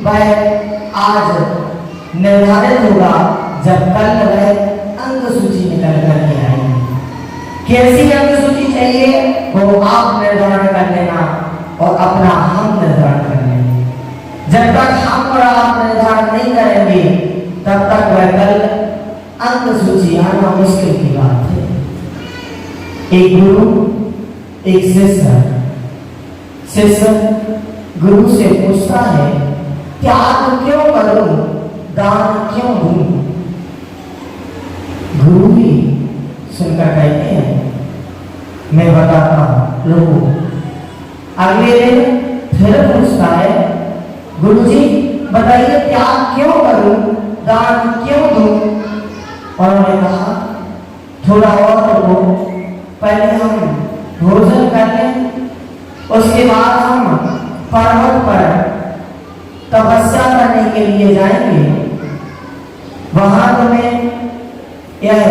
वह आज निर्धारित होगा जब कल वह अंक आनंद सूची आना मुश्किल की बात है। एक गुरु एक शिष्य गुरु से पूछता है त्याग क्यों करूं, दान क्यों दूं। गुरु भी सुनकर कहते हैं मैं बताता हूं लोगों। अगले दिन फिर पूछता है गुरुजी बताइए त्याग क्यों करूं, दान क्यों दूं। और उन्होंने कहा थोड़ा और रुको, पहले हम भोजन कर लें, उसके बाद हम पर्वत पर तपस्या करने के लिए जाएंगे। वहां तुम्हें यह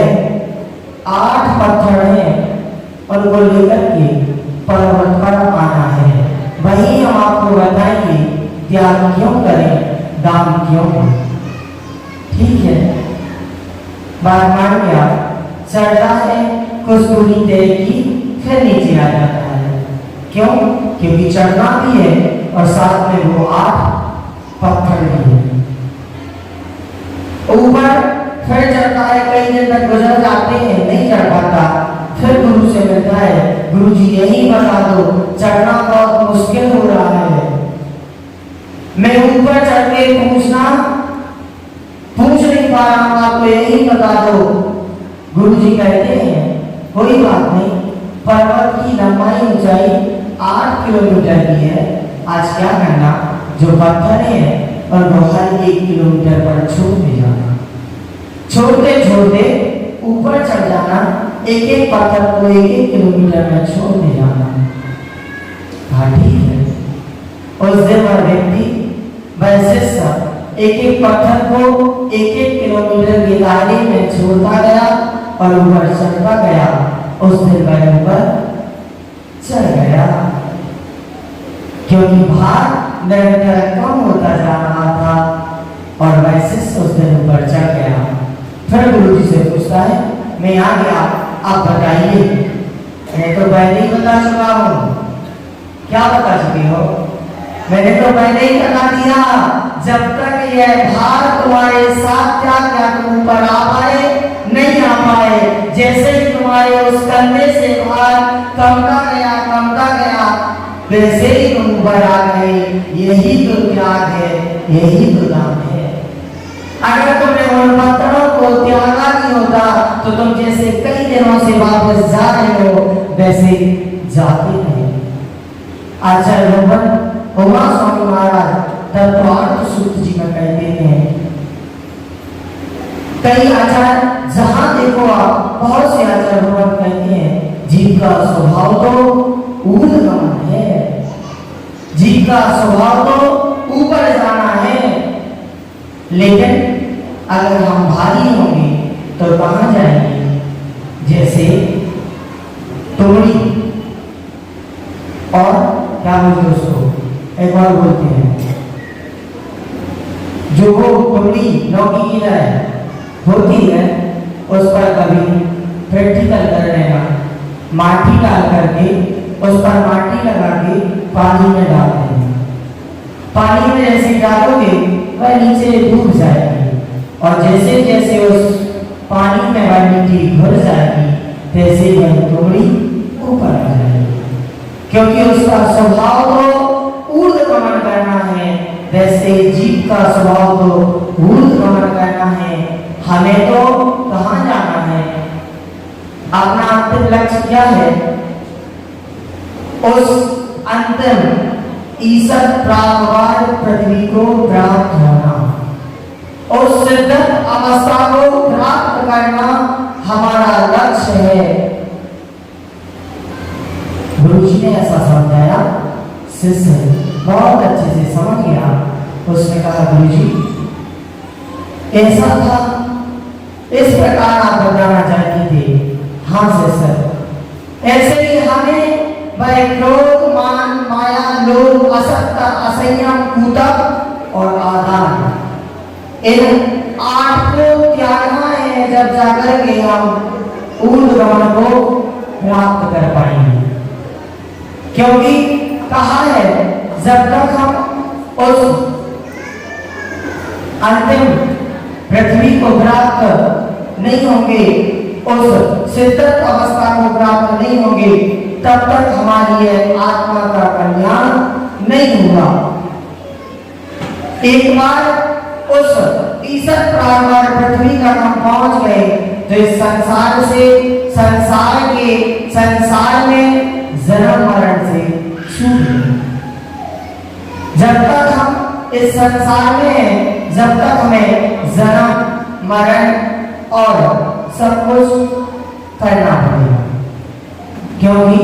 8 पत्थर हैं और वो लेकर के पर्वत पर आना है। वहीं हम आपको बताएंगे त्याग क्यों करें, दान क्यों करें। ठीक है, बात मान गया। चढ़ता है कुछ दूरी तय की, फिर नीचे आ जाता है। क्यों? क्योंकि चढ़ना भी है और साथ में वो 8 पत्थर भी है। ऊपर फिर चढ़ता है, कई दिन तक गुजर जाते हैं, नहीं चढ़ पाता। फिर गुरु से मिलता है, गुरु जी यही बता दो, चढ़ना बहुत मुश्किल हो रहा है। मैं ऊपर चढ़ के पूछ नहीं पा रहा हूं, आपको यही बता दो। गुरु जी कहते हैं कोई बात नहीं, पर्वत की लंबाई ऊंचाई 8 किलोमीटर की है। आज क्या करना, जो पत्थर है और वो हर 1 किलोमीटर पर छोड़ते जाना, छोड़ते छोड़ते ऊपर चढ़ जाना, एक एक पत्थर को 1-1 किलोमीटर में छोड़ते जाना। हाँ ठीक है। उस दिन वह व्यक्ति वैसे एक एक पत्थर को 1-1 किलोमीटर की दारी में छोड़ता गया और ऊपर चढ़ता गया। उस दिन वह ऊपर चढ़ गया, क्योंकि भार निरंतर कम होता जा रहा था और वैसे उस दिन ऊपर चढ़ गया। फिर गुरु जी से पूछता है मैं आ गया, आप बताइए। मैं तो पहले ही बता चुका हूँ। क्या बता चुके हो? मैंने तो पहले ही बता दिया, जब तक यह भार तुम्हारे साथ क्या तुम ऊपर आ पाए, नहीं आ पाए। जैसे ही तुम्हारे उस कंधे से भार कमता गया वैसे ही तुम ऊपर आ गए। यही तो त्याग है, यही तो दान है। अगर तुमने उन पत्थरों को त्यागा नहीं होता तो तुम जैसे कई दिनों से वापस जा रहे हो वैसे जाते नहीं। आचार्य उमा स्वामी महाराज तत्वार्थ सूत्र जी में कहते हैं, कई आचार्य जहां देखो आप, बहुत से आचार्य कहते हैं जीव का स्वभाव तो ऊर्ध्वगामी है, जीव का स्वभाव तो ऊपर जाना है। लेकिन अगर हम भारी होंगे तो कहां जाएंगे? जैसे तोड़ी और क्या बोलते उसको, एक बार बोलते हैं जो वो तोड़ी लौकी की तरह होती है, उस पर कभी प्रैक्टिकल करने का माटी डाल करके उस पर माटी लगा के पानी में डालते हैं। पानी में जैसे डालोगे वह नीचे डूब जाएगी और जैसे जैसे उस पानी में वह मिट्टी घुल जाएगी तैसे वह तोड़ी ऊपर आ जाएगी, क्योंकि उसका स्वभाव तो ऊर्ध्वगमन करना है। वैसे जीव का स्वभाव तो ऊर्ध्वगमन करना है। हमें तो कहां जाना है? अपना अंतिम लक्ष्य क्या है? उस अंतिम ईश्वर प्राप्त पृथ्वी को प्राप्त होना, उस सिद्धत अवस्था को प्राप्त करना हमारा लक्ष्य है। गुरु जी ने ऐसा समझाया, शिष्य बहुत अच्छे से समझ गया। उसने कहा गुरु जी ऐसा था, इस प्रकार आप बताना चाहते थे। हाँ शिष्य, ऐसे ही हमें वह क्रोध, मान, माया, लोभ, असत्ता, असंयम, कूटक और आदान, इन 8 को त्यागना है। जब जाकर के हम ऊर्ध्वगमन को प्राप्त कर पाएंगे, क्योंकि कहा है जब तक हम उस अंतिम पृथ्वी को प्राप्त नहीं होंगे, उस सिद्धत अवस्था को प्राप्त नहीं होंगे, तब तक हमारी यह आत्मा का कल्याण नहीं होगा। एक बार उस ईश्वर प्राण पृथ्वी का हम पहुंच गए तो इस संसार से, संसार में जन्म मरण से छूट गए। जब तक हम इस संसार में, जब तक हमें जन्म मरण और सब कुछ करना पड़ेगा, क्योंकि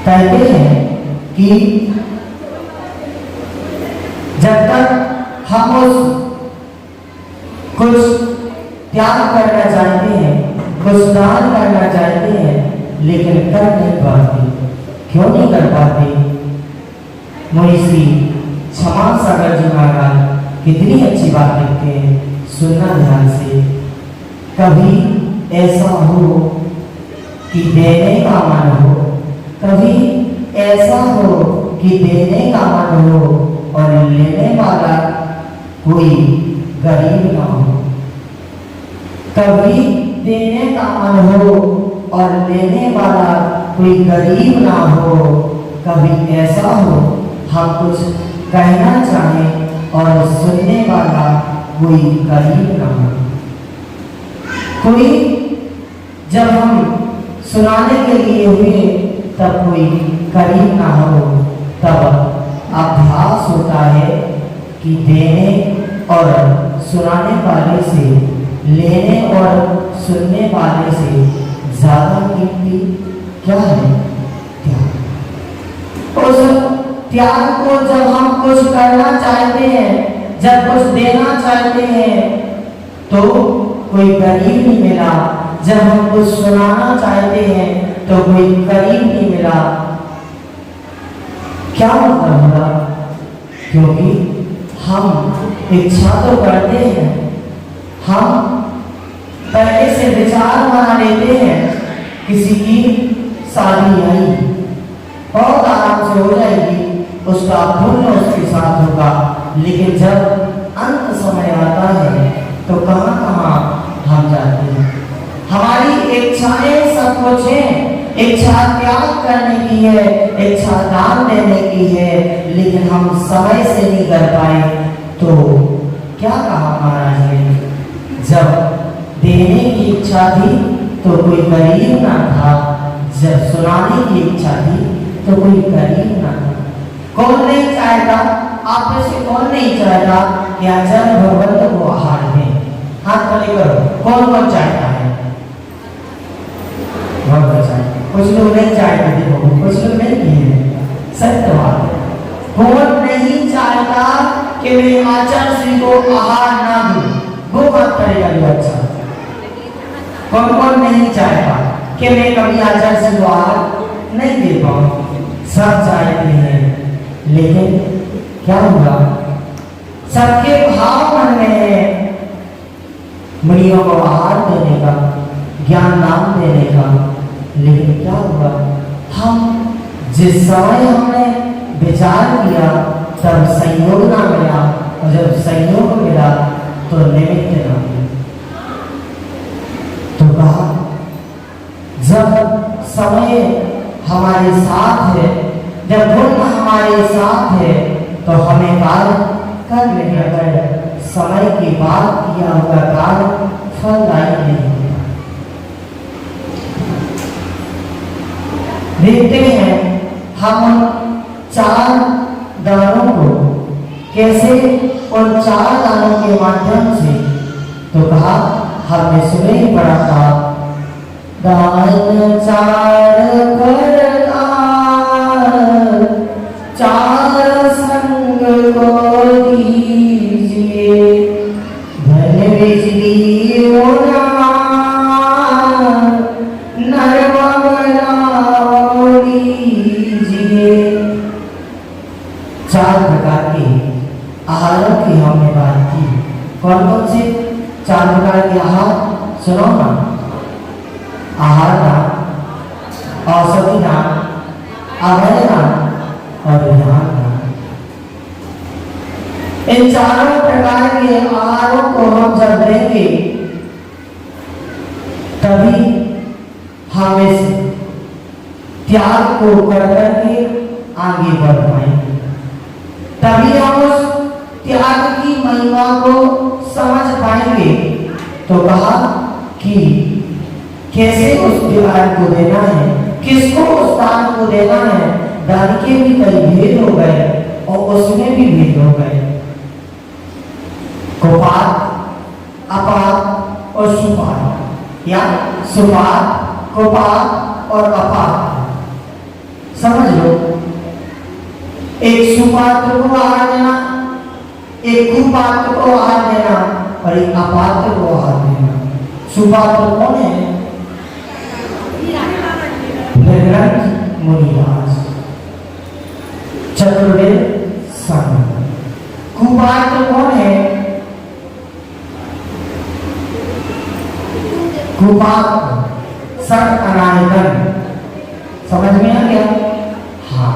कहते हैं कि जब तक हम उस कुछ त्याग करना चाहते हैं, कुछ दान करना चाहते हैं, लेकिन कर नहीं पाते। क्यों नहीं कर पाते? मुनीश्री क्षमा सागर जी महाराज कितनी अच्छी बात लिखते हैं, सुनना ध्यान से। कभी ऐसा हो कि देने का मन हो, कभी ऐसा हो कि देने का मन हो और लेने वाला कोई गरीब ना हो। कभी देने का मन हो और लेने वाला कोई गरीब ना हो। कभी ऐसा हो हम कुछ कहना चाहें और सुनने वाला कोई गरीब ना हो। कोई जब हम सुनाने के लिए हुए तब कोई गरीब ना हो, तब अभ्यास होता है कि देने और सुनाने वाले से, लेने और सुनने वाले से ज्यादा कीमती क्या है? त्याग। उस त्याग को जब हम कुछ करना चाहते हैं, जब कुछ देना चाहते हैं तो कोई गरीब नहीं मिला, जब हम कुछ सुनाना चाहते हैं तो कोई गरीब नहीं मिला। क्या मतलब होगा? क्योंकि हम इच्छा तो करते हैं, हम पहले से विचार बना लेते हैं, किसी की शादी आई बहुत आराम से हो जाएगी, उसका पुण्य उसके साथ होगा, लेकिन जब अंत समय आता है तो कहां कहां हम जाते हैं। हमारी इच्छाएं सब कुछ हैं, इच्छा त्याग करने की है, इच्छा दान देने की है, लेकिन हम समय से नहीं कर पाए। तो क्या कहा महाराज ने? जब देने की इच्छा थी तो कोई गरीब ना था, जब सुनाने की इच्छा थी तो कोई गरीब ना था। कौन नहीं चाहता? आप में से कौन नहीं चाहता कि आचार्य भगवंत को आहार दें? हाथ खड़े करो, कौन कौन चाहता है? बहुत अच्छा, कुछ लोग नहीं चाहते, देखो कुछ लोग नहीं है, सत्य बात है। कौन नहीं चाहता कि मैं आचार्य श्री को आहार ना दूं? वो बात करेगा जो अच्छा। कौन कौन नहीं चाहता कि मैं कभी आचार्य श्री को आहार नहीं दे पाऊं? सब चाहते हैं, लेकिन क्या होगा? सबके भाव मन में है मुनियों को आहार देने का, ज्ञान दान देने का, लेकिन क्या हुआ? हम जिस समय हमने विचार किया तब संयोग ना मिला, और जब संयोग मिला तो निमित्त ना मिला। तो कहा जब समय हमारे साथ है, जब गुण हमारे साथ है तो हमें कार्य कर लेना है। समय के बाद किया हुआ कार्य फलदायी नहीं होता। देखते हैं हम चार दानों को कैसे, उन चार दानों के माध्यम से, तो कहा हमने सुने ही पढ़ा था, दान चार करता चार संग को दीजिए, धन बिजली होना चार प्रकार के आहारों की हमने बात की। कौन कौन से चार प्रकार के आहार? सुनो ना, आहार दान, औषधि दान, अभय दान और ध्यान दान। इन चारों प्रकार के आहारों को हम जब देंगे तभी हम इस त्याग को कर करके आगे बढ़ पाएंगे, तभी हम उस त्याग की महिमा को समझ पाएंगे। तो कहा कि कैसे उस त्याग को देना है, किसको उस दान को देना है। दान के भी कई भेद हो गए और उसमें भी भेद हो गए, कुपात, अपात और सुपात, या सुपात, कुपात और अपात। समझ लो, एक सुपात्र को आहार देना, एक कुपात्र को आहार देना और एक अपात्र को आहार देना। सुपात्र कौन है? भृगुरथ मुनिराज, चतुर्वेद संग। कुपात्र कौन है? कुपात्र सठ अनायतन। समझ में आ गया? हाँ,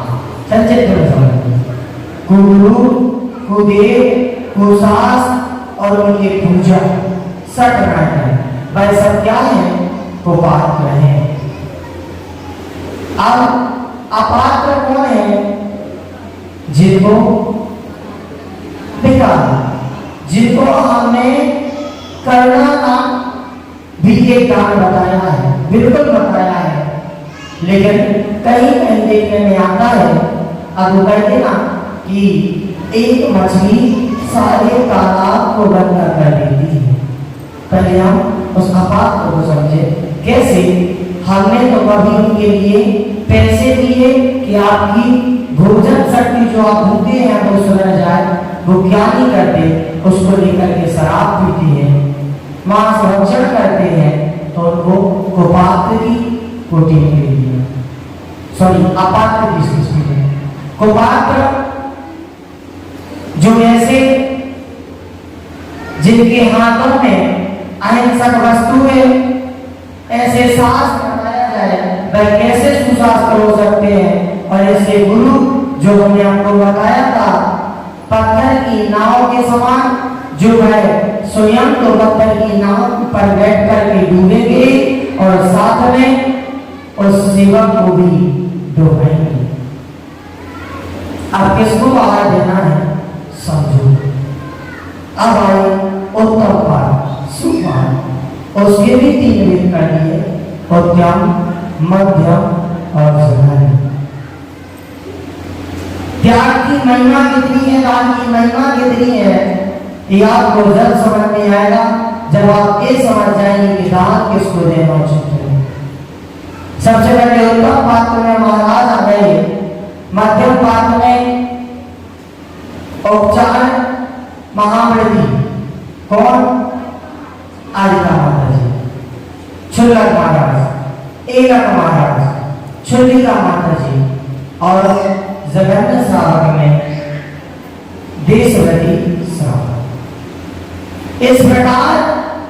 संचित में समझ। कुगुरु, कुदेव, कुशास और उनके पूजा सठ अनायतन, वह सब क्या है? कुपात्र है। अब अपात्र कौन है? जिनको जिनको हमने करना का भी एक दान बताया है, बिल्कुल बताया है, लेकिन कहीं कहीं देखने में आता है, अब वो कहते ना कि एक मछली सारे तालाब को बंद कर देती है। पहले हम उस अपात्र को समझे। कैसे? हमने तो कभी उनके लिए पैसे दिए कि आपकी भोजन शक्ति जो आप भूखे हैं वो सुधर जाए, वो क्या नहीं करते, उसको लेकर के शराब पीते हैं, मांस भक्षण करते हैं, तो उनको कुपात्र की कोटि में ले लिया, सॉरी अपात्र की स्थिति में। कुपात्र जो ऐसे जिनके हाथों में अहिंसक वस्तु है, ऐसे शास्त्र बताया जाए वह कैसे सुशास्त्र हो सकते हैं। और ऐसे गुरु जो हमने आपको बताया था, पत्थर की नाव के समान, जो है स्वयं तो पत्थर की नाव पर बैठ करके डूबेंगे और साथ में उस सेवक को भी डूबेंगे। अब किसको आहार देना है समझो। अब आए उत्तम पाठ, सुपाठ, उसके भी 3 भेद कर दिए, उत्तम, मध्यम और सघन। त्याग की महिमा कितनी है, दान की महिमा कितनी है, ये आपको जब समझ में आएगा जब आप ये समझ जाएंगे कि दान किसको देना उचित है। सबसे पहले उत्तम पात्र में महाराज आ गए, मध्यम पात्र में उपचार महामृति, कौन? आदिका माता जी, क्षुल्लक महाराज, एकक महाराज, क्षुल्लिका माता जी और जगन्नाथ श्रावक में देशवती श्रावक। इस प्रकार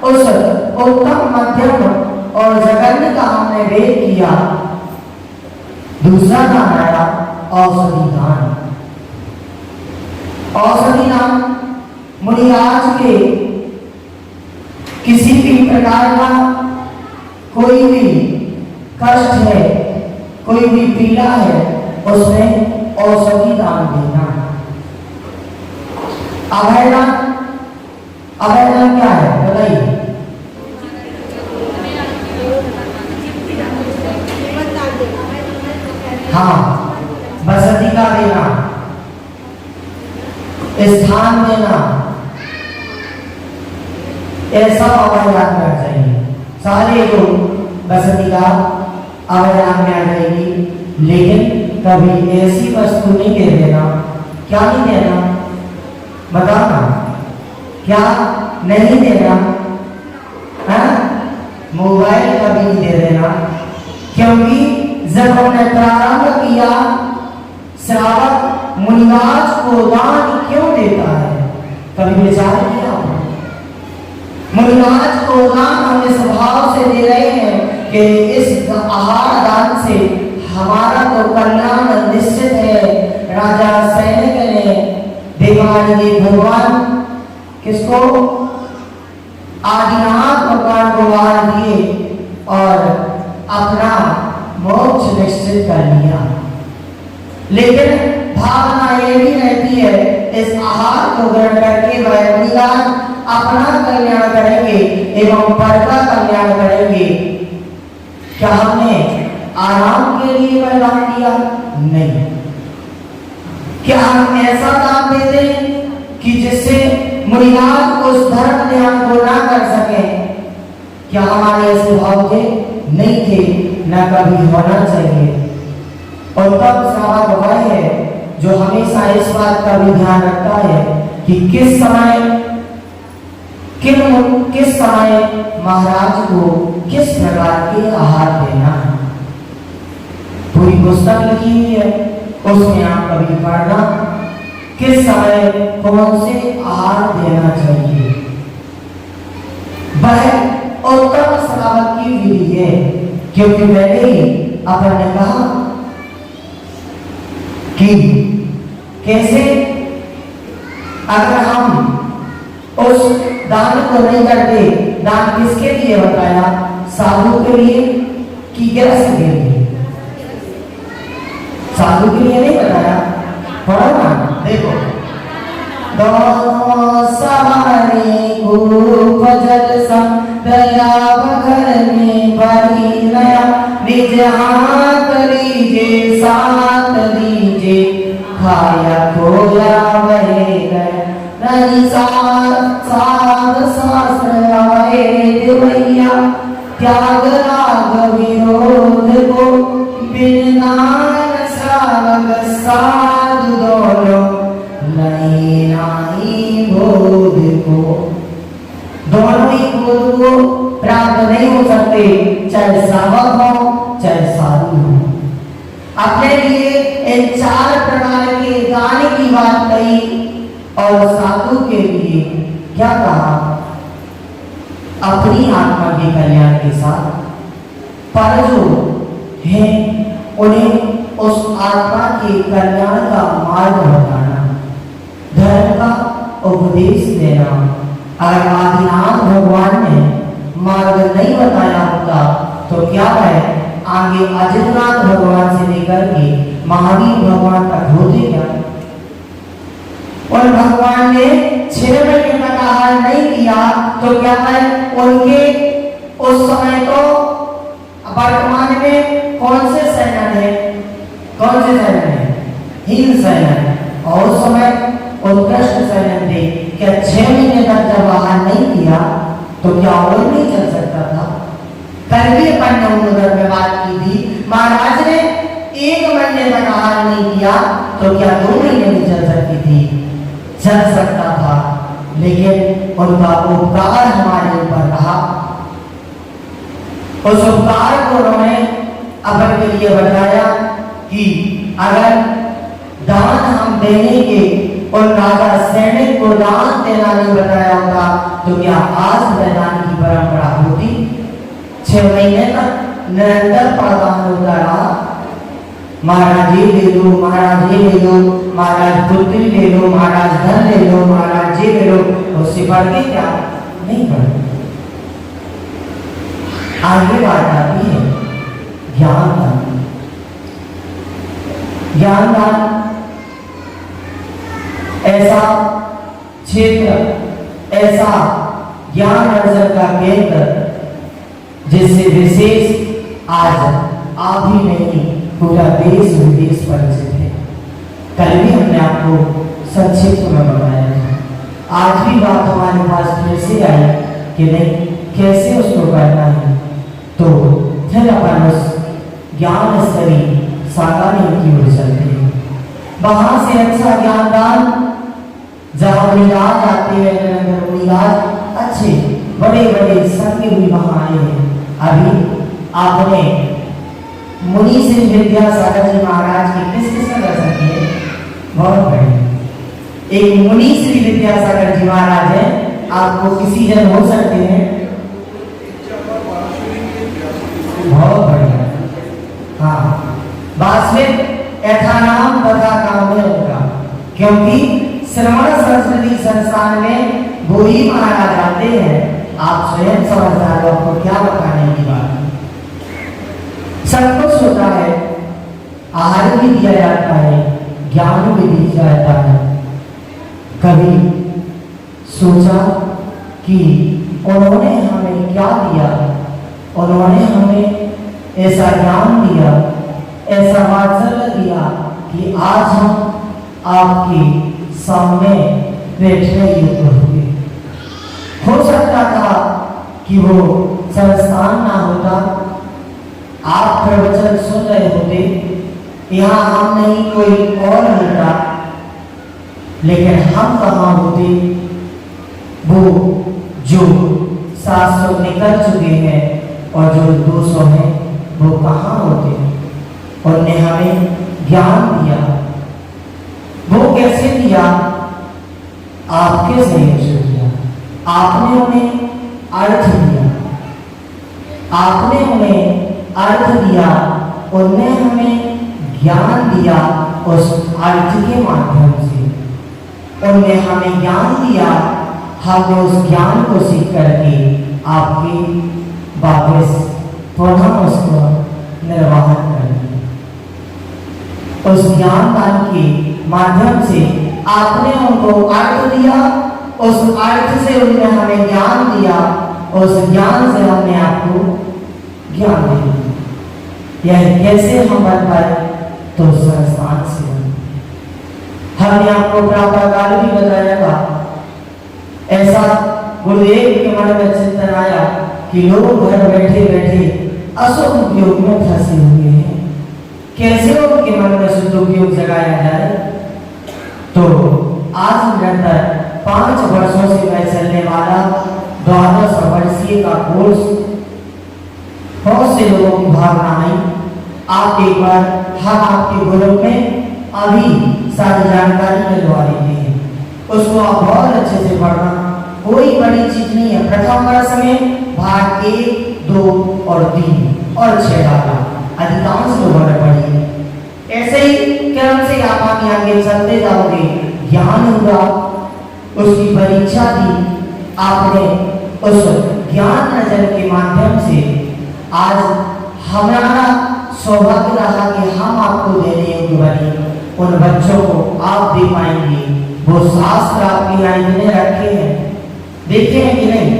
उस उत्तम, मध्यम और जगन्नाथ का हमने भेद किया। दूसरा दान आया औषधि दान। औषधि दान मुनिराज के किसी भी प्रकार का कोई भी कष्ट है, कोई भी पीड़ा है, उसमें औषधि दान देना। अभय दान, अभय दान क्या है बताइए? हाँ, बसती का देना, स्थान देना, ऐसा अभय दान करना चाहिए। सारे लोग बसती का अभय दान में आ जाएगी, लेकिन कभी ऐसी वस्तु नहीं दे देना। क्या नहीं देना बताना? क्या नहीं देना? मोबाइल कभी नहीं दे देना, क्योंकि जब हमने प्रारंभ किया श्रावक मुनिराज को दान क्यों देता है, कभी विचार किया? मुनिराज को दान हम इस भाव से दे रहे हैं कि इस आहार दान से हमारा तो कल्याण निश्चित है। राजा सैनिक ने देवानी भगवान किसको? आदिनाथ भगवान को वार दिए और अपना मोक्ष निश्चित कर लिया। लेकिन भावना ये भी रहती है इस आहार को ग्रहण करके वह मुनिराज अपना कल्याण करेंगे एवं पर का कल्याण करेंगे। क्या हमने आराम के लिए वरदान दिया? नहीं। क्या हम ऐसा दान देते कि जिससे मुनिराज उस धर्म ध्यान को ना कर सके? क्या हमारे ऐसे भाव थे? नहीं थे, न कभी होना चाहिए। और तब श्रावक वह है जो हमेशा इस बात का भी ध्यान रखता है कि किस समय महाराज को किस प्रकार के आहार देना है। पूरी पुस्तक लिखी हुई है, उसमें आप कभी पढ़ना किस समय कौन से आहार देना चाहिए। वह उत्तम श्रावक की विधि है, क्योंकि पहले ही अपन ने कहा कि कैसे अगर हम उस दान को नहीं करते, दान किसके लिए बताया? साधु के लिए कि गृहस्थ के लिए? साधु के लिए नहीं बताया, पढ़ो ना, देखो। दोनों सवारी खूब जल सम दया घर में भरी नया, निज हाथ लीजे साथ लीजे खाया खोया वहे गए, नहीं साध शास्त्र आए देवैया, त्याग राग विरोध को बिनान श्रावक साधु दोनों नहीं नाही बोध को। दोनों ही बोध को प्राप्त नहीं हो सकते, चाहे श्रावक हो चाहे साधु हो। अपने लिए इन 4 प्रकार के दान की बात कही और साधु के लिए क्या कहा? अपनी आत्मा के कल्याण के साथ पर जो है उन्हें उस आत्मा के कल्याण का मार्ग बताना, धर्म का उपदेश देना। अगर आदिनाथ भगवान ने मार्ग नहीं बताया होता तो क्या है, आगे अजितनाथ भगवान से लेकर के महावीर भगवान तक होते क्या? और भगवान ने 6 महीने तक आहार नहीं किया तो क्या है, उनके उस समय तो वर्तमान में कौन से सैन्य है? कौन से सैन्य है? हीन सैन्य। और उस समय उत्कृष्ट सैन्य थे। क्या 6 महीने तक जब आहार नहीं किया तो क्या और नहीं चल सकता था? कल भी अपन ने उधर में बात की थी, महाराज ने 1 महीने तक आहार नहीं किया तो क्या 2 महीने में चल सकती थी? चल सकता था, लेकिन उनका उपकार हमारे ऊपर रहा। उस उपकार को उन्होंने अपन के लिए बताया कि अगर दान हम देने के और राजा सैनिक को दान देना नहीं बताया होता तो क्या आज मैदान की परंपरा होती? 6 महीने तक निरंतर प्रदान होता रहा। महाराज ये ले लो, महाराज ये ले लो, महाराज पुत्री ले लो, महाराज धन ले लो, महाराज ये ले लो, उससे बढ़ के क्या नहीं बढ़। आगे बात आती है ज्ञान दान। ज्ञान दान ऐसा क्षेत्र, ऐसा ज्ञान अर्जन का केंद्र जिससे विशेष आज आप ही नहीं पूरा देश विदेश परिचित है। कल भी हमने आपको संक्षिप्त में बताया था, आज भी बात हमारे पास फिर से आई कि नहीं कैसे उसको करना है। तो फिर अपन उस ज्ञान स्तरी साकारी की ओर चलते हैं। वहां से अच्छा ज्ञान दान जहाँ मुनिराज आते हैं, मुनिराज अच्छे बड़े बड़े संग भी वहां आए हैं। अभी आपने मुनि श्री विद्यासागर जी महाराज की किस किसने दर्शन किए? बहुत बड़े एक मुनि श्री विद्यासागर जी महाराज है, आपको किसी जन हो सकते हैं, बहुत बढ़िया। हाँ, वास्तविक ऐसा नाम तथा काम है उनका, क्योंकि श्रवण संस्कृति संस्थान में वो ही महाराज आते हैं आप स्वयं समझदार हो, आपको क्या बताने की बात है। सब कुछ होता है, आहार भी दिया जाता है, ज्ञान भी दिया जाता है। कभी सोचा कि उन्होंने हमें क्या दिया, उन्होंने हमें ऐसा ज्ञान दिया, ऐसा वात्सल्य दिया कि आज हम आपके सामने बैठने योग्य होंगे। हो सकता था कि वो संस्थान ना होता, आप प्रवचन सुन रहे होते, यहाँ हम नहीं कोई और होता, लेकिन हम कहाँ होते। वो जो 700 निकल चुके हैं और जो 200 हैं वो कहाँ होते। उन्होंने हमें ज्ञान दिया, वो कैसे दिया, आपके सहयोग से दिया। आपने उन्हें अर्थ दिया, आपने उन्हें अर्थ दिया, उन्होंने हमें ज्ञान दिया। उस अर्थ के माध्यम से उन्होंने हमें ज्ञान दिया, हमने उस ज्ञान को सीख करके आपके वापस पुनः उसको निर्वाहन कर दिया। उस ज्ञान दान के माध्यम से आपने उनको अर्थ दिया, उस अर्थ से उन्होंने हमें ज्ञान दिया, उस ज्ञान से हमने आपको ज्ञान दिया। यह कैसे हम बन पाए, तो संस्थान से हमने आपको प्रातःकाल भी बताया था। ऐसा गुरुदेव के मन में चिंतन आया कि लोग घर बैठे बैठे असुख उपयोग में फंसे हुए हैं, कैसे उनके मन में शुद्ध उपयोग जगाया जाए। तो आज निरंतर 5 वर्षों से मैं चलने वाला 12 वर्षीय का कोर्स, बहुत से लोगों की भावना आई। आप एक बार हम आपके ग्रुप में अभी सारी जानकारी मिलवा देते हैं, उसको आप बहुत अच्छे से पढ़ना, कोई बड़ी चीज नहीं है। प्रथम वर्ष में भाग 1, 2 और 3 और 6 डाला, अधिकांश लोगों ने पढ़ी। ऐसे ही क्रम से आप आगे चलते जाओगे, ज्ञान होगा, उसकी परीक्षा दी आपने, उस ज्ञान नजर के माध्यम से आज हमारा सौभाग्य रहा कि हम आपको देने योग्य बने। उन बच्चों को आप दे पाएंगे, वो शास्त्र आपके यहाँ इतने रखे हैं, देखे हैं कि नहीं।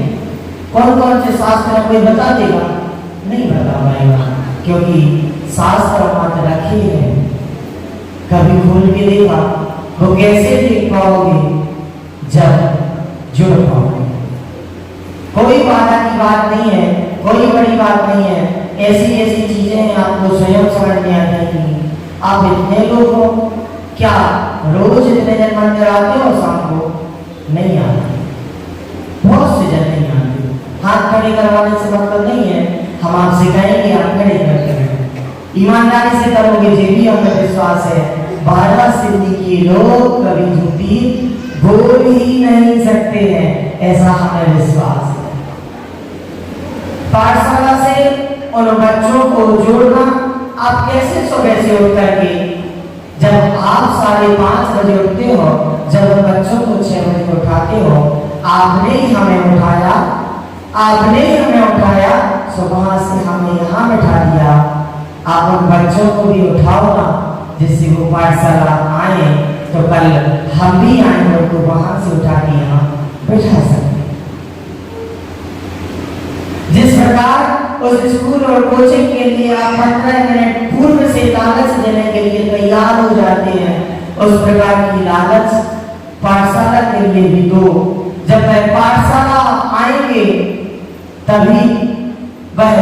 कौन कौन से शास्त्र कोई बता देगा, नहीं बता पाएगा, क्योंकि शास्त्र मात्र रखे हैं। कभी खोल के देखा, वो कैसे देख पाओगे, जब जुड़ पाओगे। कोई बाधा की बात नहीं है, कोई बड़ी बात नहीं है। ऐसी ऐसी चीजें आपको स्वयं समझ में आ जाएंगी। आप इतने लोग हो, क्या रोज इतने जन मंदिर आते हो? शाम को नहीं आते, बहुत से जन नहीं आते। हाथ खड़े करवाने से मतलब नहीं है, हम आप सिखाएंगे, आप खड़े करते हैं, ईमानदारी से करोगे, ये भी हमें विश्वास है। 12 सिद्धि के लोग कभी झूठी बोल ही नहीं सकते हैं, ऐसा हमें विश्वास है। पाठशाला से उन बच्चों को जोड़ना, आप कैसे सुबह से उठ करके, जब आप 5:30 बजे उठते हो, जब उन बच्चों को 6 बजे उठाते हो, आपने ही हमें उठाया, आपने ही हमें उठाया, सुबह से हमें यहाँ बैठा दिया। आप उन बच्चों को भी उठाओ ना, जिससे वो पाठशाला आए, तो कल हम भी आए और तो वहां से उठा के यहाँ बैठा सकते। जिस प्रकार उस स्कूल और कोचिंग के लिए आप 15 मिनट पूर्व से लालच देने के लिए तैयार हो जाते हैं, उस प्रकार की लालच पाठशाला के लिए भी दो। जब वह पाठशाला आएंगे तभी वह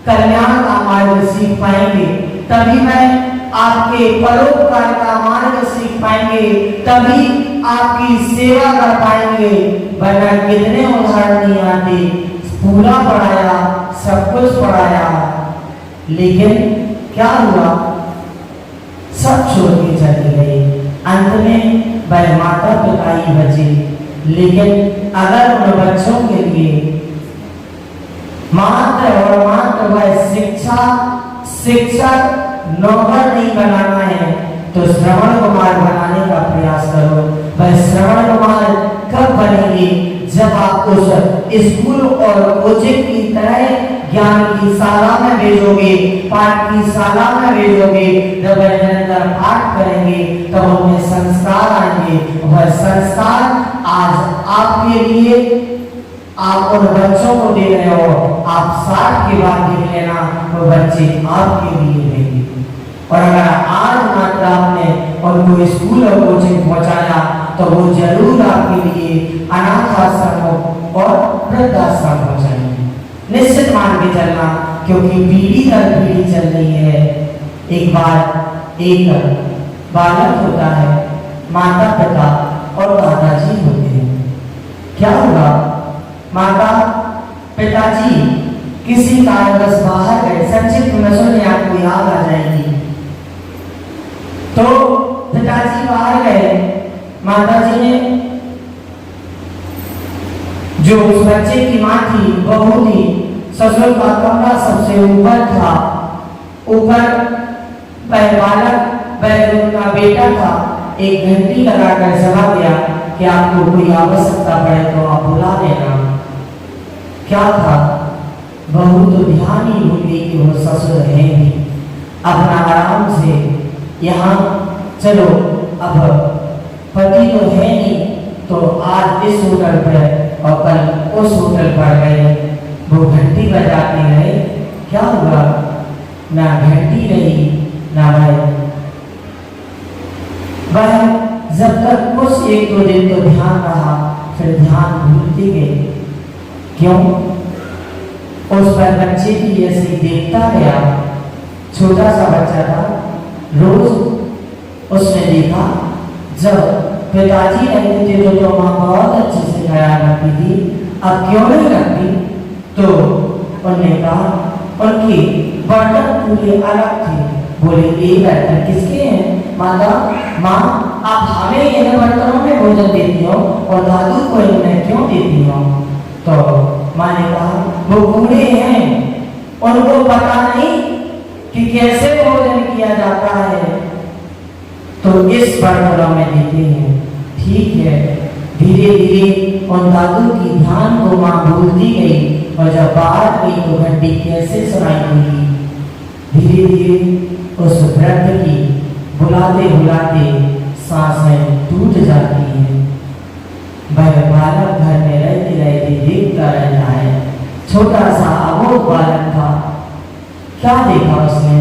कल्याण का मार्ग सीख पाएंगे, तभी वह आपके परोपकार का मार्ग सीख पाएंगे, तभी आपकी सेवा कर पाएंगे। वरना कितने उदाहरण नहीं आते, पूरा पढ़ाया, सब कुछ पढ़ाया, लेकिन क्या हुआ, सब छोड़ के चले गए। अंत में वह माता पिता ही बचे। लेकिन अगर उन बच्चों के लिए मात्र और मात्र वह शिक्षक नौकर नहीं बनाना है, तो श्रवण कुमार बनाने का प्रयास करो। वह श्रवण कब बनेंगे? जब आप उस स्कूल और कोचिंग की तरह ज्ञान की शाला में भेजोगे, पाठ की शाला में भेजोगे, जब वह निरंतर पाठ करेंगे तब उनमें संस्कार आएंगे। वह संस्कार आज आपके लिए आप उन बच्चों को दे रहे हो, आप 60 के बाद देख लेना वो बच्चे आपके लिए देंगे। और अगर आज मात्र आपने उनको स्कूल और कोचिंग पहुंचाया तो वो जरूर आपके लिए अनाथ आश्रम और वृद्धाश्रम पहुंचाएंगे। निश्चित मान के चलना, क्योंकि पीढ़ी दर पीढ़ी चल रही है। एक बार एक बालक होता है, माता पिता और दादाजी होते हैं। क्या हुआ? माता पिताजी किसी कारणवश बाहर गए, संक्षिप्त में सुनिए आपको याद आ जाएगी। तो पिताजी बाहर गए, माताजी ने जो उस बच्चे की मां थी, बहू थी, ससुर का कमरा सबसे ऊपर था, ऊपर बालक वह उनका बेटा था, एक घंटी लगाकर चला गया कि आपको कोई आवश्यकता पड़े तो आप बुला लेना। क्या था? बहू तो ध्यान ही भूल गई कि वो ससुर है भी। अपना आराम से यहाँ चलो, अब पति तो है नहीं तो आज इस होटल पर और कल उस होटल पर गए। वो घंटी बजाते रहे, क्या हुआ? ना घंटी रही ना वह जब तक कुछ एक दो दिन तो ध्यान रहा, फिर ध्यान भूलते गए। क्यों? उस पर बच्चे की ऐसे देखता गया, छोटा सा बच्चा था। रोज उसने देखा जब पिताजी रहते थे तो जो माँ बहुत अच्छे से ख्याल रखती थी, अब क्यों नहीं रखती? तो उन्होंने कहा उनके बर्तन पूरे अलग थे। बोले ये बर्तन किसके हैं? माता, माँ आप हमें इन बर्तनों में भोजन देती हो और दादू को इनमें क्यों देती हो? तो माँ ने कहा वो बूढ़े हैं, उनको पता नहीं कि कैसे भोजन किया जाता है, तो इस बर्तनों में देते हैं। ठीक है। धीरे धीरे उन दादू की ध्यान को माँ भूलती गई और जब बाहर गई तो घंटी कैसे सुनाई देगी। धीरे धीरे उस वृद्ध की बुलाते बुलाते सांसें टूट जाती हैं। वह बालक घर में रहते रहते देखता रहता है। छोटा सा अबोध बालक था। क्या देखा उसने?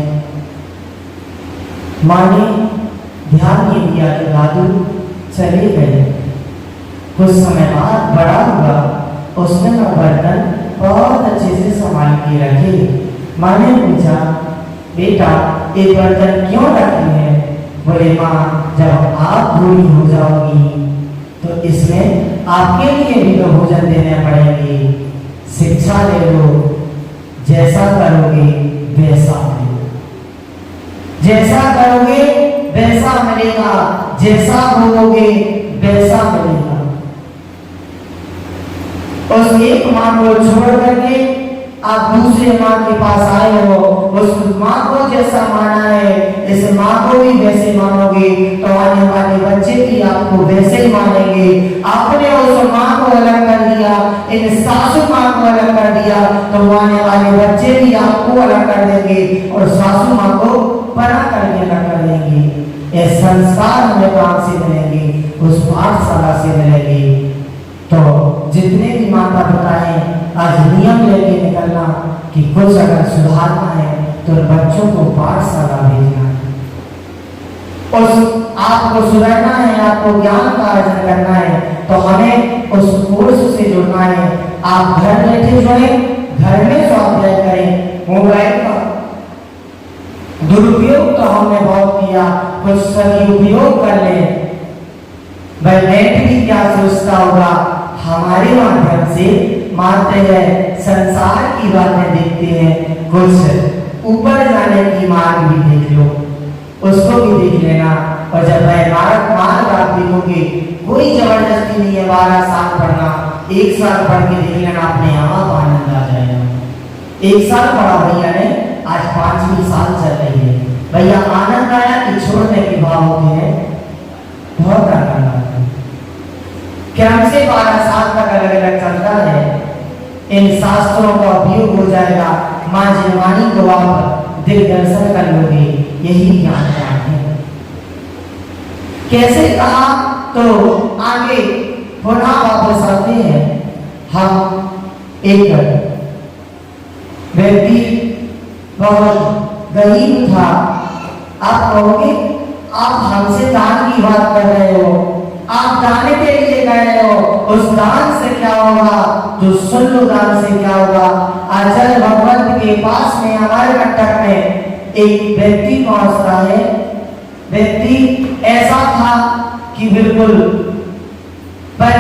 माँ ने ध्यान नहीं दिया कि दादू चले गए। कुछ समय बाद बड़ा हुआ, उसने वह बर्तन बहुत अच्छे से संभाल के रखे। माँ ने पूछा बेटा ये बर्तन क्यों रखे हैं? बोले माँ जब आप बूढ़ी हो जाओगी तो इसमें आपके लिए भी तो भोजन देने पड़ेंगे। शिक्षा ले लो, जैसा करोगे वैसा मिलेगा, जैसा करोगे वैसा मिलेगा, जैसा बोलोगे वैसा मिलेगा। उस एक माँ को छोड़ करके आप दूसरे माँ के पास आए हो, उस माँ को जैसा माना है इस माँ को भी वैसे मानोगे तो आने वाले बच्चे भी आपको वैसे ही मानेंगे। आपने उस माँ को अलग कर दिया, इन सासू माँ को अलग कर दिया तो आने वाले बच्चे भी आपको अलग कर देंगे और सासू माँ को परा करके अलग कर देंगे। ये संस्कार हमें कहाँ से मिलेंगे? उस पाठशाला से मिलेंगे। तो जितने भी माता पिता हैं आज नियम लेके निकलना कि कुछ अगर सुधारना है तो बच्चों को पाठशाला भेजना है। उस आपको सुधरना है, आपको ज्ञान का अर्जन करना है तो हमें उस कोर्स से जुड़ना है। आप घर बैठे जुड़े, घर में स्वाध्याय करें। मोबाइल का दुरुपयोग तो हमने बहुत किया, कुछ सही उपयोग कर लें। वह नेट भी क्या सोचता होगा, हमारे माध्यम से मानते हैं संसार की बातें देखते हैं, कुछ ऊपर जाने की मार्ग भी देख लो, उसको भी देख लेना। और जब वह मार्ग आप देखोगे, कोई जबरदस्ती नहीं है 12 साल पढ़ना, 1 साल पढ़ के देख लेना, अपने आप आनंद आ जाएगा। 1 साल पढ़ा भैया ने, आज 5वीं साल चल रही है। भैया आनंद आया कि छोड़ने के भाव होते हैं, बहुत आनंद आता है। क्रम से 12 साल तक अलग अलग चलता है। इन शास्त्रों का उपयोग हो जाएगा, माँ जिनवानी को आप दिल दर्शन कर लोगे, यही ज्ञान है। कैसे कहा तो आगे पुनः वापस आते हैं। हम एक व्यक्ति बहुत गरीब था। आप कहोगे आप हमसे दान की बात कर रहे हो, आप दान के लिए गए हो, उस दान से क्या होगा? जो सुन लो दान से क्या होगा? आचार्य भगवंत के पास में हमारे कंटक में एक व्यक्ति पहुंचता है। व्यक्ति ऐसा था कि बिल्कुल पर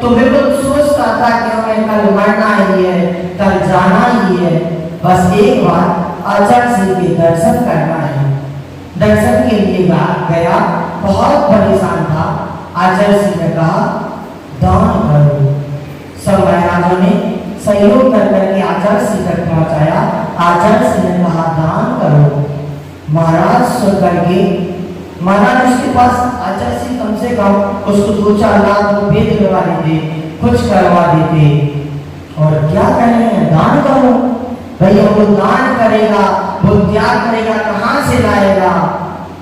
तो बिल्कुल सोचता था कि हमें कल मरना ही है, कल जाना ही है, बस एक बार आचार्य जी के दर्शन करना है। दर्शन के लिए गया, बहुत परेशान था। आचार्य जी ने कहा दान करो। सब महाराजों ने सहयोग करके आचार्य जी तक पहुंचाया। आचार्य जी ने कहा दान करो। महाराज सुन करके महाराज उसके पास आचार्य जी कम से कम उसको 2-4 लाख रुपए दिलवा देते, कुछ करवा देते। और क्या कह रहे हैं? दान करो। भैया वो दान करेगा, वो त्याग करेगा, कहाँ से लाएगा?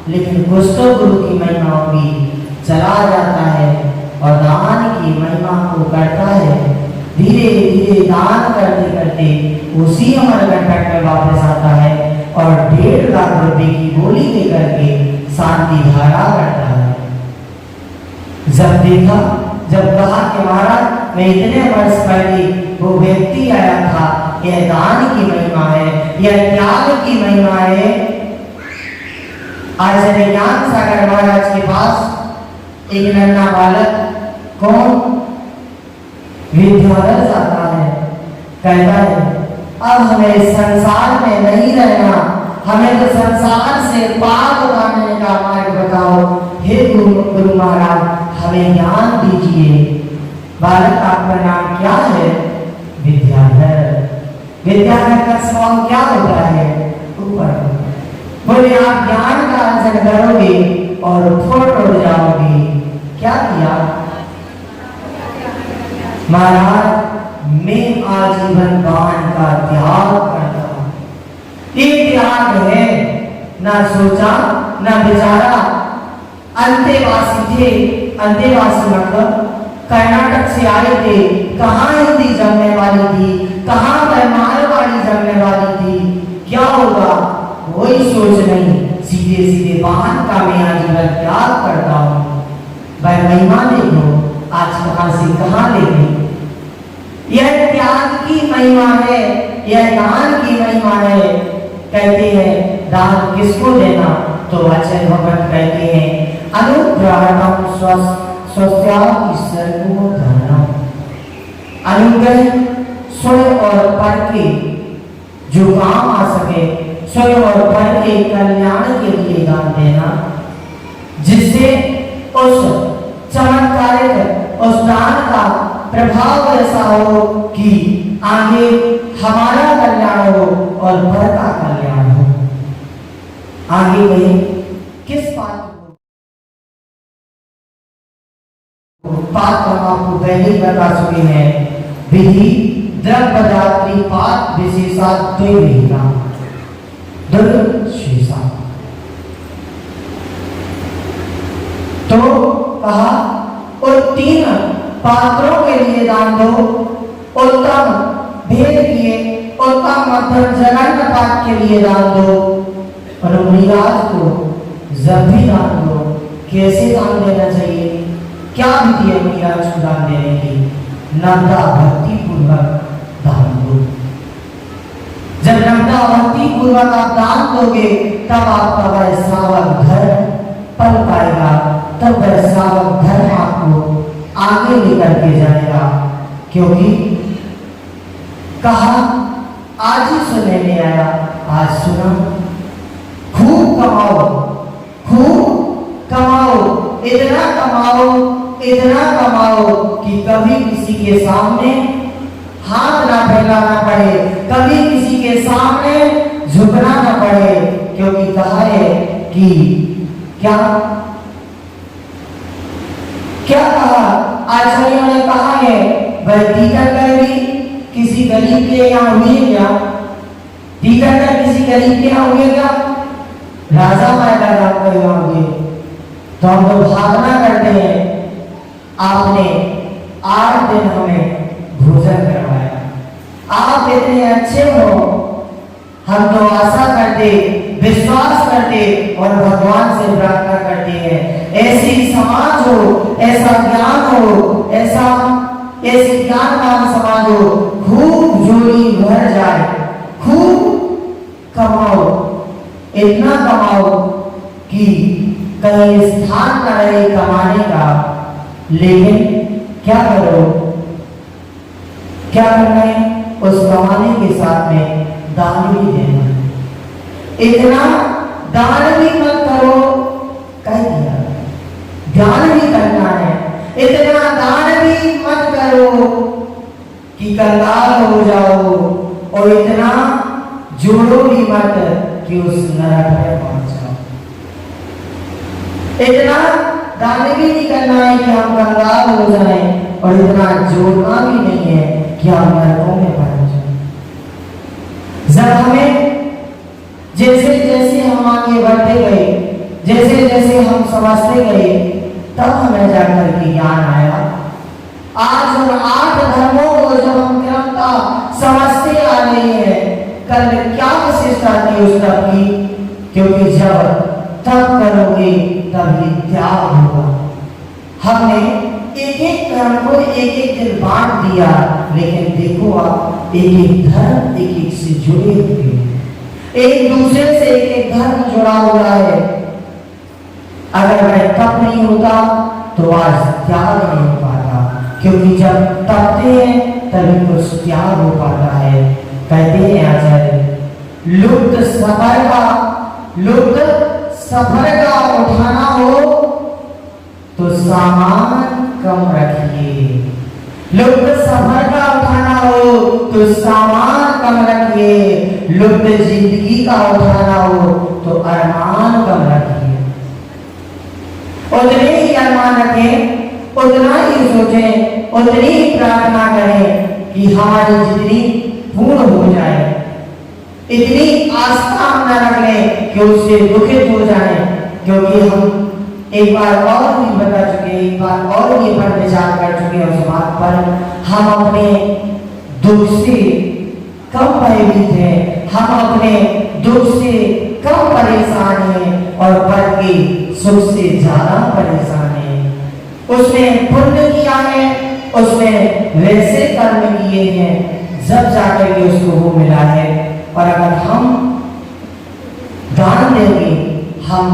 लेकिन कुछ तो गुरु की महिमा होगी, चला जाता है और दान की महिमा को करता है। धीरे धीरे दान करते करते उसी अमरकंटक में वापस आता है और 1.5 लाख रुपए की बोली देकर के शांति धारा करता है। जब कहा कि महाराज मैं इतने वर्ष पहले वो व्यक्ति आया था, यह दान की महिमा है, यह त्याग की महिमा है। आचार्य ज्ञान सागर महाराज के पास एक नन्हा बालक कौन विद्यालय जाता है, कहता है अब हमें संसार में नहीं रहना, हमें तो संसार से पार उतारने का मार्ग बताओ। हे गुरु महाराज हमें ज्ञान दीजिए। बालक आपका नाम क्या है? विद्याधर। विद्याधर का स्वभाव क्या होता है? ऊपर बोले आप ज्ञान का अर्जन करोगे और फुट उड़ जाओगे। क्या किया? महाराज मैं आजीवन दान का त्याग करता हूं। ये त्याग है, ना सोचा ना विचारा। अंतेवासी थे, अंतेवासी मतलब कर्नाटक से आए थे। कहाँ हिंदी जमने वाली थी, कहाँ पर मारवाड़ी जमने वाली थी। क्या होगा वही सोच नहीं, सीधे सीधे वाहन का मैं आजीवन त्याग करता हूँ। भाई महिमा देखो आज कहाँ से कहाँ ले गई। यह त्याग की महिमा है, यह दान की महिमा है। कहते हैं दान किसको देना? तो आचार्य भगवत कहते हैं अनुग्रहणम स्वस्या ईश्वर को धर्म। अनुग्रह स्वयं और पर के जो काम आ सके, स्वयं और पर के कल्याण के लिए दान देना, जिससे उस चमत्कारिक उस दान का प्रभाव ऐसा हो कि आगे हमारा कल्याण हो और पर का कल्याण हो। आगे गए किस बात पाठ हम आपको पहले ही बता चुके हैं। विधि द्रव्य पदार्थी पाठ विशेषात द्विविधा दुर्शेषा। तो कहा उन 3 पात्रों के लिए दान दो। उत्तम भेद किए, उत्तम मध्यम जघन्य पाठ के लिए दान दो। और मुनिराज को जब भी दान दो, कैसे दान देना चाहिए? क्या विधि है मुनिराज को दान देने की? नम्रता भक्ति पूर्वक दान दो। जब नम्रता भक्ति पूर्वक आप दान दोगे तब आपका वह श्रावक धर्म पल पाएगा, तब वह श्रावक धर्म आपको आगे लेकर के जाएगा। क्योंकि कहा आज ही सुनने में आया, आज सुना खूब कमाओ, खूब कमाओ, इतना कमाओ कि कभी किसी के सामने हाथ ना फैलाना पड़े, कभी किसी के सामने झुकना ना पड़े। क्योंकि कहा है कि क्या कहा आचार्यों ने कहा है वह टीकाकर भी किसी गरीब के यहाँ हुए क्या? टीकाकर किसी गरीब के यहाँ हुए क्या? राजा माता राम के यहाँ हुए। तो हम लोग भावना करते हैं आपने 8 दिन हमें भोजन करवाया, आप इतने अच्छे हो, हम तो आशा करते, विश्वास करते और भगवान से प्रार्थना करते हैं ऐसी समाज हो, ऐसा ज्ञान हो, ऐसी ज्ञानवान समाज हो, खूब जोड़ी भर जाए, खूब कमाओ, इतना कमाओ कि कहीं स्थान न रहे कमाने का, लेकिन क्या करो, क्या करना है? उस कमाने के साथ में दान भी देना। इतना दान भी मत करो, कह दिया दान भी करना है, इतना दान भी मत करो कि कंगाल हो जाओ, और इतना जोड़ो भी मत कि उस नरक में पहुंच जाओ। इतना दान भी नहीं करना है कि हम कंगाल हो जाएं, और इतना जोड़ना भी नहीं है कि हम नरकों में पहुंच जाएं। जब हमें जैसे जैसे हम आगे बढ़ते गए, जैसे जैसे हम समझते गए, तब हमें जाकर के ज्ञान आया। आज उन 8 धर्मों को जब हम क्रमतः समझते आ रहे हैं, कल क्या विशेषता थी उस तप की? क्योंकि जब तप करोगे तभी त्याग होगा। हमने एक एक कर्म को एक एक दिन बांट दिया, लेकिन देखो आप एक एक धर्म एक एक से जुड़े हुए, एक दूसरे से एक एक धर्म जुड़ा हुआ है। अगर मैं तप नहीं होता तो आज त्याग नहीं हो पाता, क्योंकि जब तपते हैं तभी कुछ त्याग हो पाता है। कहते हैं आचार्य, लुप्त सफर का उठाना हो तो सामान कम रखिए, लुप्त सफर का उठाना हो तो सामान कम रखिए, लुप्त जिंदगी का उठाना हो तो अरमान कम रखिए। उतने ही अरमान रखें, उतना ही सोचें, उतनी ही प्रार्थना करें कि हमारी जिंदगी पूर्ण हो जाए। इतनी आस्था हम न रख लें कि उससे दुखित हो जाए, क्योंकि हम एक बार और भी बता चुके, एक बार और ये पर विचार कर चुके हैं उस बात पर। हम अपने दुख से कम भयभीत हैं, हम अपने दुख से कम परेशान हैं, और बल्कि सुख से ज्यादा परेशान हैं। उसने पुण्य किया है, उसने वैसे कर्म किए हैं, जब जाकर के उसको वो मिला है। और अगर हम दान देंगे, हम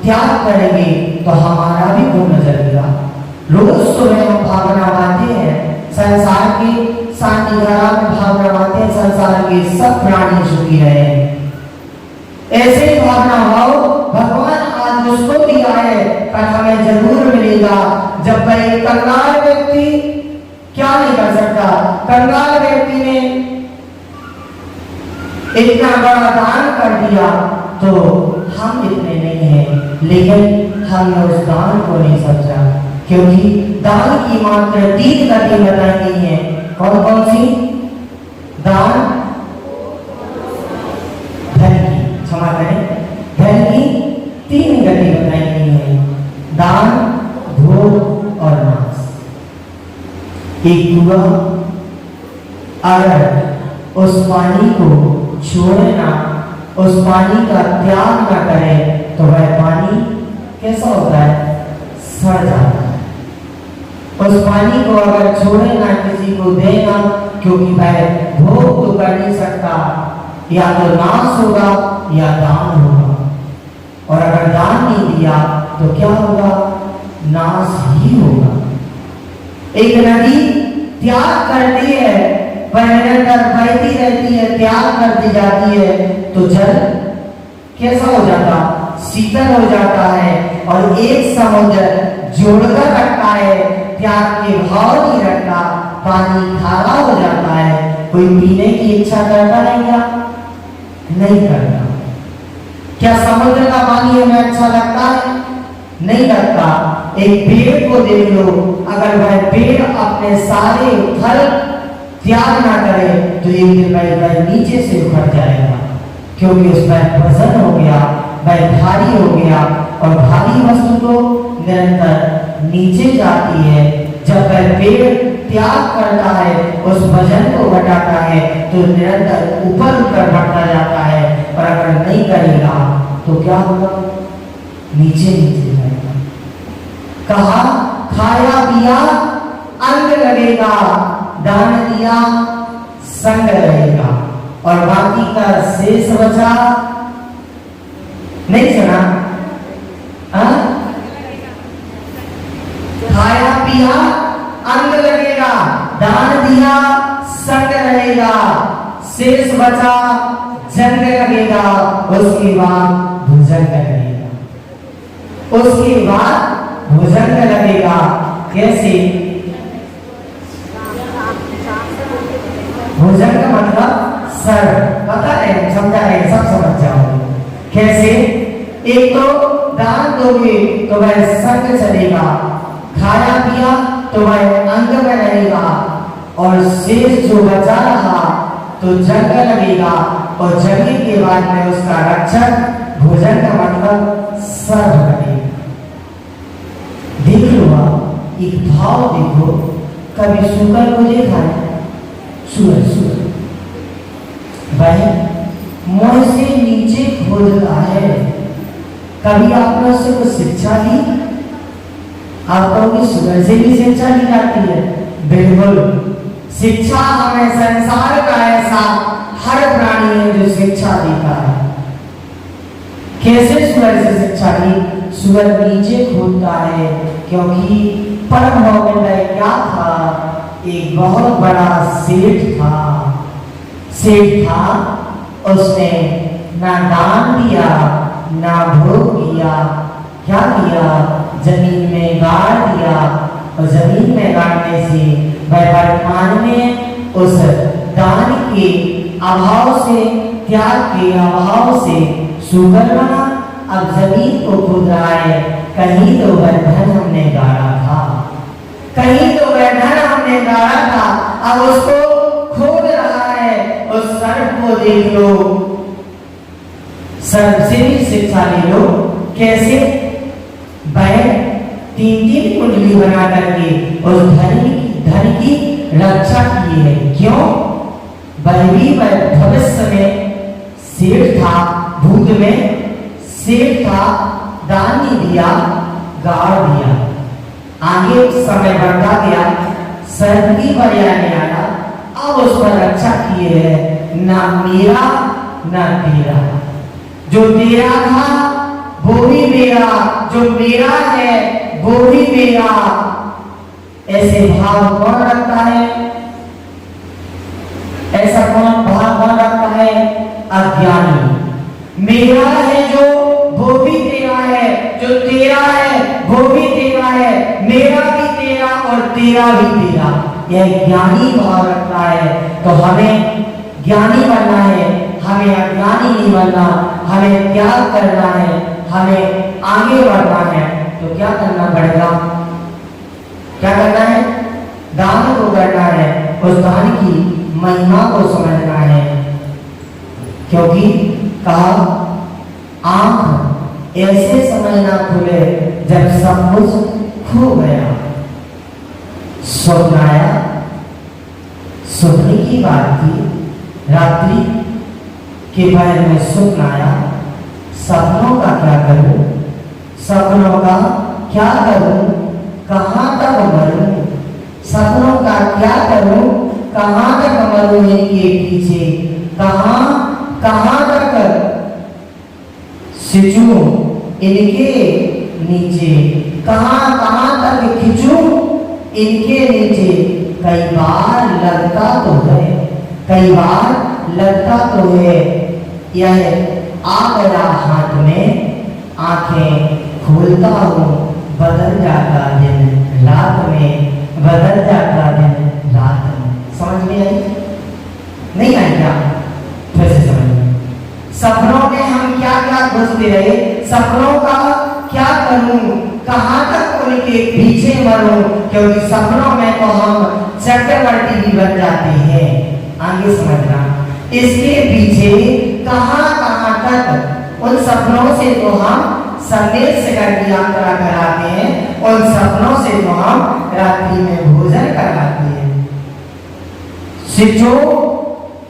त्याग करेंगे, तो हमारा भी गुण नजरेगा। रोज सुबह हम भावना मानते हैं, संसार की शांति धारा में भावना मानते हैं, संसार के सब प्राणी सुखी रहे। ऐसे ही भावना हो, भगवान आज उसको दिया है पर हमें जरूर मिलेगा। जब भाई कंगाल व्यक्ति क्या नहीं कर सकता, कंगाल व्यक्ति ने इतना बड़ा दान कर दिया, तो हम इतने नहीं हैं, लेकिन हमने उस दान को नहीं समझा, क्योंकि दान की मात्र 3 गति बताई गई है। कौन कौन सी? दान, धन की, क्षमा करें, धन की 3 गति बताई गई है, दान, भोग और नाश। एक कुआं अगर उस पानी को छोड़े ना, उस पानी का त्याग ना करे, तो वह पानी कैसा होता है? सड़ जाता है। उस पानी को अगर छोड़े ना, किसी को देना, क्योंकि वह भोग तो कर नहीं सकता, या तो नाश होगा या दान होगा। और अगर दान नहीं दिया तो क्या होगा? नाश ही होगा। एक नदी त्याग करती है, वह निरंतर बहती रहती है, त्याग कर दी जाती है, तो जल कैसा हो जाता? शीतल हो जाता है। और एक समुद्र जोड़कर रखता है, त्याग के भाव नहीं रखता, पानी खारा हो जाता है। कोई पीने की इच्छा करता है क्या? नहीं करता। क्या समुद्र का पानी हमें अच्छा लगता है? नहीं लगता। एक पेड़ को देख लो, अगर वह पेड़ अपने सारे फल त्याग ना करे तो एक दिन वह नीचे से उखड़ जाएगा, क्योंकि उसमें वजन हो गया, वह भारी हो गया, और भारी वस्तु तो निरंतर नीचे जाती है। जब वह पेड़ त्याग करता है, उस वजन को घटाता है, तो निरंतर ऊपर ऊपर बढ़ता जाता है, और अगर नहीं करेगा तो क्या होगा? नीचे नीचे जाएगा। कहा खाया पिया अंग लगेगा, दान दिया संग रहेगा, और बाकी का शेष बचा नहीं सुना? खाया पिया अंग लगेगा, दान दिया संग रहेगा, शेष बचा जंग लगेगा, उसके बाद भुजंग लगेगा, उसके बाद भुजंग लगेगा। कैसे? भुजंग का मतलब सर, पता है, समझा है, सब समझ जाओगे। कैसे? एक तो दान दोगे तो वह संग चलेगा, खाया पिया तो वह अंग में रहेगा, और शेष जो बचा रहा तो जंग लगेगा, और जंग के बाद में उसका रक्षक भोजन का मतलब सर बनेगा। देख लो आप, एक भाव देखो, कभी शुक्र को देखा है? सूरज सूरज वह मुंह से नीचे खोदता है। कभी आपने उससे कुछ शिक्षा ली? आप कहोगे सूरज से भी शिक्षा ली जाती है? बिल्कुल, शिक्षा हमें संसार का ऐसा हर प्राणी है जो शिक्षा देता है। कैसे सूरज से शिक्षा ली? सूरज नीचे खोदता है, क्योंकि परम भौगोलिक क्या था? एक बहुत बड़ा सेठ था। सेठ था, उसने ना दान दिया ना भोग दिया। क्या किया? जमीन में गाड़ दिया, और जमीन में गाड़ने से वह वर्तमान में उस दान के अभाव से, त्याग के अभाव से शुगर बना। अब जमीन को खुद रहा है, कहीं तो वह धन हमने गाड़ा था, कहीं तो वह धन हमने गाड़ा था, अब उसको खोद रहा है। उस सर्प को देख लो, सर्प से भी शिक्षा ले लो। कैसे? वह 3-3 कुंडली बना करके उस धन की रक्षा की है। क्यों? वह भी भविष्य में सेठ था, भूत में सेठ था, दान नहीं दिया, गाड़ दिया। आगे समय बढ़ता गया, सर्प की पर्याय आया, अब उस पर रक्षा किए है, ना मेरा ना तेरा। जो तेरा था वो भी मेरा, जो मेरा है वो भी मेरा। ऐसे भाव कौन रखता है? ऐसा भाव रखता है? अज्ञानी। मेरा है जो वो भी तेरा है, जो तेरा है वो भी तेरा है, मेरा भी तेरा और तेरा भी तेरा। यह ज्ञानी भाव रखता है। तो हमें ज्ञानी बनना है, हमें अज्ञानी नहीं बनना। हमें त्याग करना है, हमें आगे बढ़ना है। तो क्या करना पड़ेगा? क्या करना है? दान को करना है, उस दान की महिमा को समझना है। क्योंकि कहा आंख ऐसे समय ना खुले जब सब कुछ खो गया। स्वप्न आया, स्वप्न की बात थी, रात्रि के बारे में स्वप्न आया। सपनों का क्या करूं? सपनों का क्या करूं? कहां तक मरूं? सपनों का क्या करूं? कहां तक मरूं? इनके पीछे कहां तक सिंचूं इनके नीचे, कहां तक खिंचूं इनके नीचे। कई बार लगता तो है, कई बार लगता तो है। यह आ गया हाथ में, आंखें खोलता हूँ, बदल जाता दिन रात में, बदल जाता दिन रात में। समझ में आई? नहीं आई क्या? फिर से समझ। सपनों में हम क्या क्या घुसते रहे, सपनों का क्या करूं, कहां तक उनके पीछे मरो, क्योंकि सपनों में तो हम चक्रवर्ती भी बन जाते हैं। आगे समझना, इसके पीछे कहां कहां तक उन सपनों से तो हम संदेश करके यात्रा कराते हैं, उन सपनों से तो हम रात्रि में भोजन कराते हैं। जो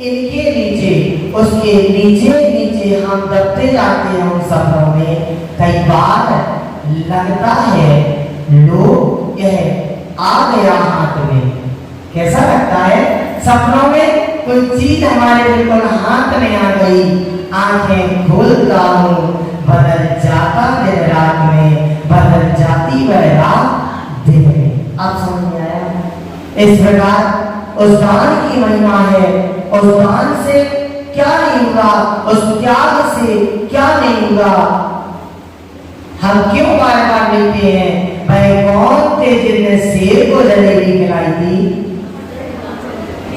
इनके नीचे, उसके नीचे नीचे हम दबते जाते हैं उन सपनों में। कई बार लगता है लोग यह आ गया हाथ में। कैसा लगता है? सपनों में कोई चीज हमारे बिल्कुल हाथ में आ गई, आंखें खोलता हूं, बदल जाता दिन रात में, बदल जाती वह रात दिन में। आप समझ में आया? इस प्रकार उस दान की महिमा है। उस दान से क्या नहीं होगा, उस त्याग से क्या नहीं होगा। हम क्यों बार बार लेते हैं? भाई कौन थे जिनने शेर को जलेबी खिलाई थी?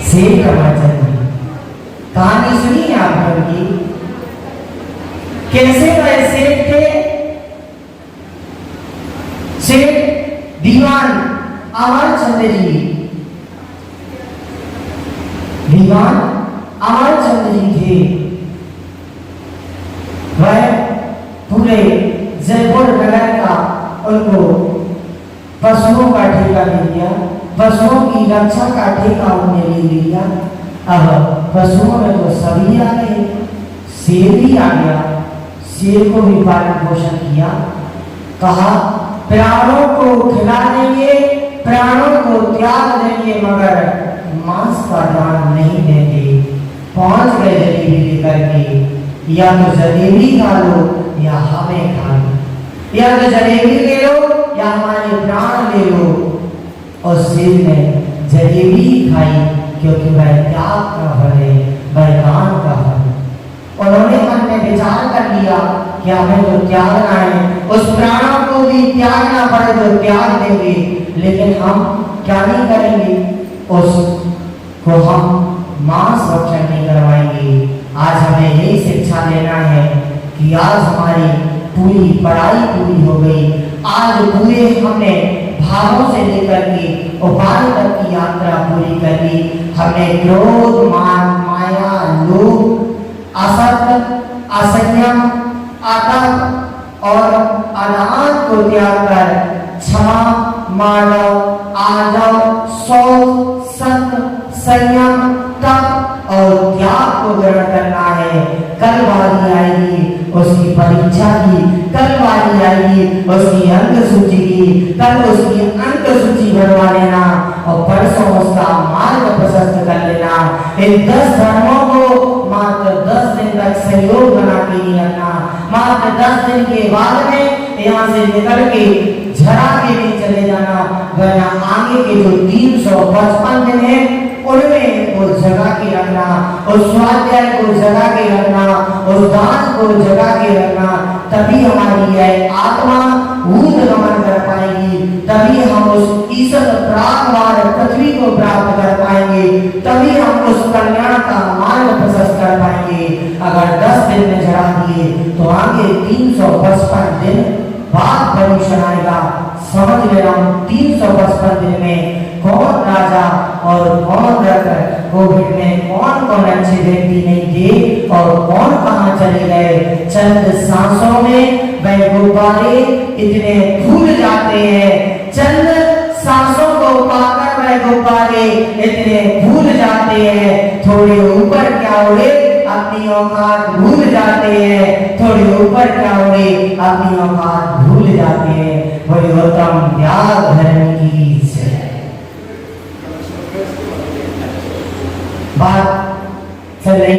शेर रामचंद्र। कहानी सुनी है आपने उनकी? कैसे वह शेर थे? शेर दीवान अमरचंद्र जी, दीवान अमरचंद्र जी थे। वह पूरे जयपुर नगर का उनको पशुओं का ठेका दे दिया, पशुओं की रक्षा का ठेका उन्हें ले लिया। अब पशुओं में तो सभी आ गए, शेर भी आ गया। शेर को भी पालन पोषण किया, कहा प्राणों को खिला देंगे, प्राणों को त्याग देंगे, मगर मांस का दान नहीं देंगे। पहुंच गए जलेबी लेकर के, या तो जलेबी खा लो या हमें खा लो, या तो जलेबी ले लो या हमारे प्राण ले लो। और शेर ने जलेबी खाई, क्योंकि वह त्याग का फल है, वह दान का फल है। उन्होंने मन में विचार कर लिया कि हमें तो त्यागना है, उस प्राणों को भी त्यागना पड़े तो त्याग देंगे, लेकिन हम क्या नहीं करेंगे? उसको हम मांस भक्षण नहीं करवाएंगे। आज हमें यही शिक्षा लेना है कि आज हमारी पूरी पढ़ाई पूरी हो गई, आज पूरे हमने भावों से लेकर के उपाय तक की यात्रा पूरी कर ली। हमने क्रोध, मान, माया, लोभ, असत्य, असंयम, आतंक और अनाथ को त्याग कर क्षमा, मानव, आदव, शौक, सत्य, संयम, तप और त्याग को ग्रहण करना है। कल बारी आएगी उसकी परीक्षा की, कल बारी आएगी उसकी अंक सूची की, कल उसकी अंक सूची भरवा लेना और परसों उसका मार्ग प्रशस्त कर लेना। इन 10 धर्मों को मात्र 10 दिन तक सहयोग बना के नहीं रखना। मात्र 10 दिन के बाद में यहाँ से निकल के झरा के नहीं चले जाना, वरना आगे के जो 355 दिन है उनमें वो जगा के रखना, उस स्वाध्याय को जगा के रखना, उस दान को जगा के रखना। तभी हमारी यह आत्मा ऊर्ध गमन कर पाएगी, तभी हम उस ईश्वर प्राप्त पृथ्वी को प्राप्त कर पाएंगे, तभी हम उस कल्याण का मार्ग प्रशस्त कर पाएंगे। अगर 10 दिन में जगा दिए तो आगे 355 दिन बाद परीक्षण आएगा। समझ ले रहा हूँ 355 दिन में कौन राजा और कौन रत्न, कोविड में कौन कौन अच्छे व्यक्ति नहीं थे और कौन कहाँ चले गए। चंद सांसों में वह गुब्बारे इतने फूल जाते हैं, चंद सांसों को पाकर वह गुब्बारे इतने फूल जाते हैं। थोड़े ऊपर क्या उड़े अपनी औकात भूल जाते हैं, थोड़े ऊपर क्या उड़े अपनी औकात भूल जाते हैं। वही उत्तम त्याग धर्म की बात चल रही।